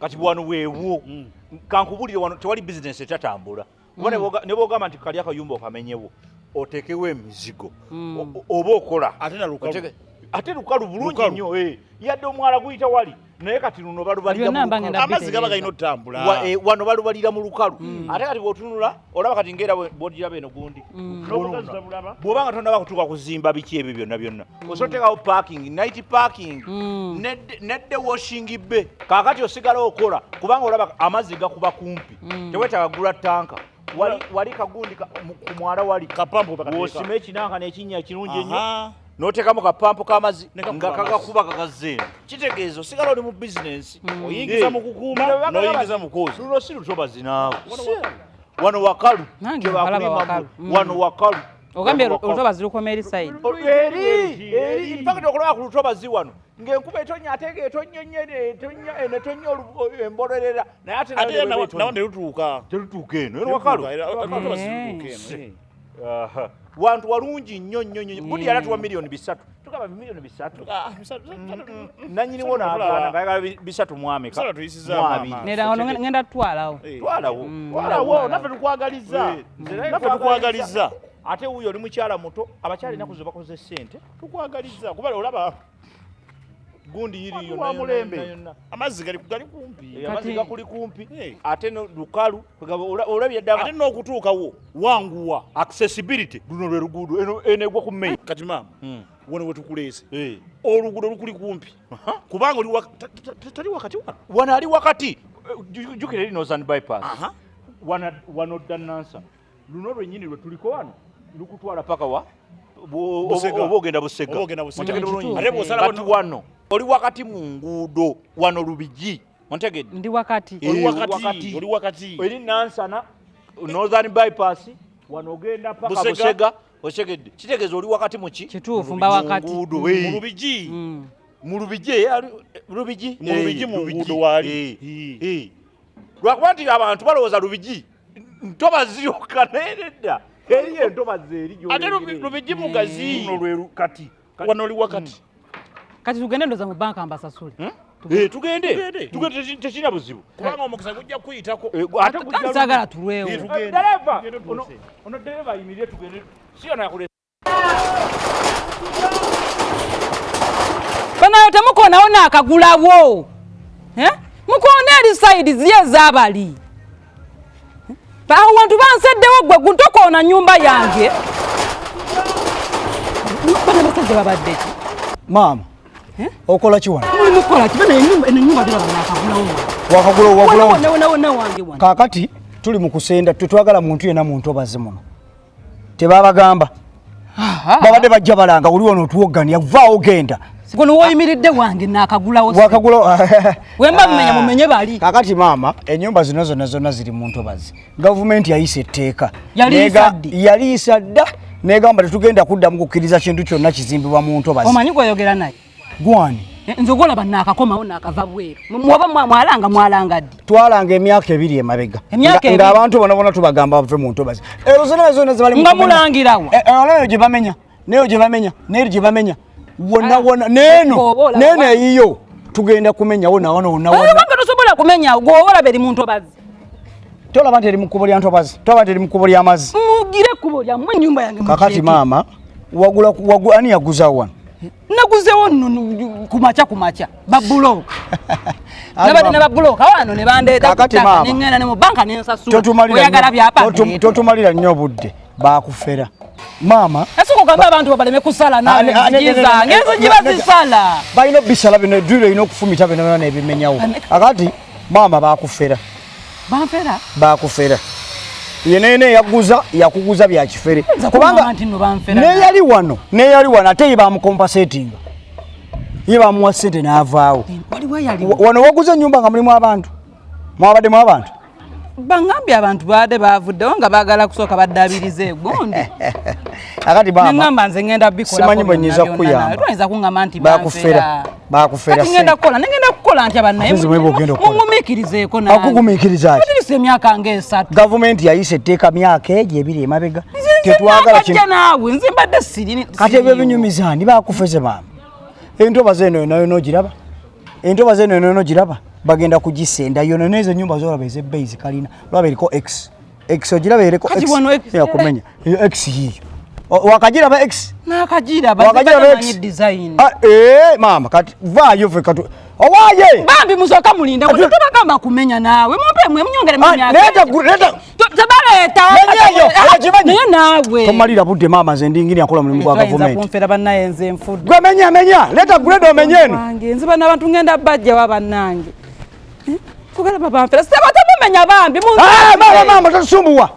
Kati wano weewo kankubulire wano tewali business etatambula kuba ne bogamba nti kali akayumba okamenyewo otekewo emizigo oba okola ate lukalu bulungi nnyo yadde omwala guyita wali naye kati luno balubalira amazzi gaba galina otambula wano balubalira mu lukalu ate kati bw'otunula olaba kati ngera bw'ogira beno gundi bw'obanga tonaba kutuuka kuzimba biki ebyo byonna osoteekawo parking night parking nedde washing bay kaakati osigala okola kubanga olaba amazzi gakuba kumpi tewetaaga gula tanka wali kagundi ku mwala wali wosima ekinanka n'ekinnya ekirungi ennyo n'oteekamu kapampu k'amazzi nga kagakuba kagazzeeno kitegeeza osigala oli mu bizinensi oyingiza mu kukuuma n'oyingiza mu kwoza luno si lutobazi naawe wano wakalu kyebakulimamu wano wakalu ogambye olutobazi lukoma eri sayidi eri infact okulaba ku lutobazi wano ng'enkuba etonya ate ng'etonnye netonya embolorera naye ate nawo ne lutuuka telutuuka eno eno wakalu wantu walungi nnyo budi yalatuwa milioni 3 tugaba milioni 3 nanyiniwo n'agaana ngayagala 3 mwameka nera ono ngenda twalawo naffe tukwagaliza ate wuyo oli mukyala muto abakyala enaku zo bakoze ssente tukwagaliza kuba olaba gundi yiriyo amazzi gali kumpi amazzi gakuli kumpi ate lukalu olabye ddala ate n'okutuukawo wanguwa accessibility luno lwe luguudo eno egwa ku main kati maama wano we tukuleese oluguudo lukuli kumpi kubanga tali wakati wano ali wakati jjukira eri northern bypass wano ddanansa luno lwennyini lwe tuliko wano lukutwala paka wa oba ogenda busega kati wano oli wakati mu nguudo wano Lubigi ontegedde ndi wakati oli wakati eri Nansana northern bypass wano ogenda paka busega otegedde kitegeeza oli wakati mu ki kituufu mba wakati mu Lubigi mu Lubigi mu nguudo wali lwakuba nti abantu balowooza Lubigi ntobazi yokka nedda eri entobazi eri ate Lubigi mugazi lwe kati wano oli wakati kati tugende ndoza mu banka mbasasule tugende tekirina buzibu kubanga omukisa gujja kuyitako ate sagala tulwewo dereva ono dereva ayimirire tugende siyona yakule banayo temukonawo naakagulawo mukoona eri sayidi ziri ez'abali awo wantu banseddewo gwe guntokoona nyumba yange bana basajja babadde ki maama okola ki wano mulimu kukola ki bana enyumba ddala banaakagulawo wakagulo wange kaakati tuli mu kusenda tetwagala muntu yena muntu obaze muno tebabagamba babadde bajja balanga oli wano otuwoganya vaawo ogenda gono woyimiridde wange naakagulawo wemba mumenya mumenye bali kaakati maama ennyumba zino zonna ziri muntu obazi gavumenti yayisa etteeka yaliisa dda negamba tetugenda kuddamu kukkiriza kintu kyonna kizimbibwa muntu obazi omanyi gweyogera naye gwani nze ogolaba naakakomawo naakava bweru mwoba mwalanga ddi twalanga emyaka 2 emabega ng'abantu bonabona tubagamba bave muntu obazi ezo zonna zibali nga mulangirawa oleo gye bamenya neyo gye bamenya neeri gye bamenya wonna neno eyiyo tugenda kumenyawo nawona tosobola kumenya gwowola beri muntu obazi tolaba nti eri mu kkubo lya ntobazi tolaba nti eri mu kkubo ly'amazzi mugire ekkubo lyammwe ennyumba yange kakati maama ani yaguza wano naguzewo nno kumakya babuloka nabadde ne babuloka wano ne bandeeta kutaka neŋŋenda ne mu banka nensasula oyagala byapande totumalira nnyo obudde bakufera maama ese kugamba abantu babaleme kusala nawe nzigiza ngenzo njiba zisala balina bisala bino dulu erina okufumita bino nebimenyawo akati maama bakufera bakufera yenene yakuguza bya kifere kubanga neyali wano ate bamukompasetinga bamuwa ssente n'avaawo wano waguza ennyumba nga mulimu abantu mwabaddemu abantu bangambye abantu baade bavuddewo nga baagala kusooka baddaabiriza egundi akati neŋŋamba nze ngenda bikolasimanyi bwe nyiza kukuyamba kuŋŋamba nti bakufera ngenda kukola ntya bannaye mumumiikirizeeko akugumiikiriza tirisa emyaka nga3 gavumenti yayisa etteeka myaka egyo 2 emabega tetwagala naawe nze mbadde sirini kati ebyo binyumiza ani bakufeze maama entobazi eno nayo nogiraba bagenda kugisenda yona nezo nyumba zolaba ezebbeyi zikalina lwaba eriko x ogiraba eriko yakumenya x hiyo wakagiraba x nakagiraba mama kati vaayo fe katu owaye bambi musoka mulinda ko tubagamba kumenya nawe mumpe mwe mnyongere leta tabaleta naye nawe tomalira budde mama ze ndingini akola mulimu gwa government kumfera bannaye nze nfudde gwe menya leta guledo omenyeno wange nziba n'abantu ngenda bajja wabannange kugala baba mfera sema tamumenya bambi mama tatusumbuwa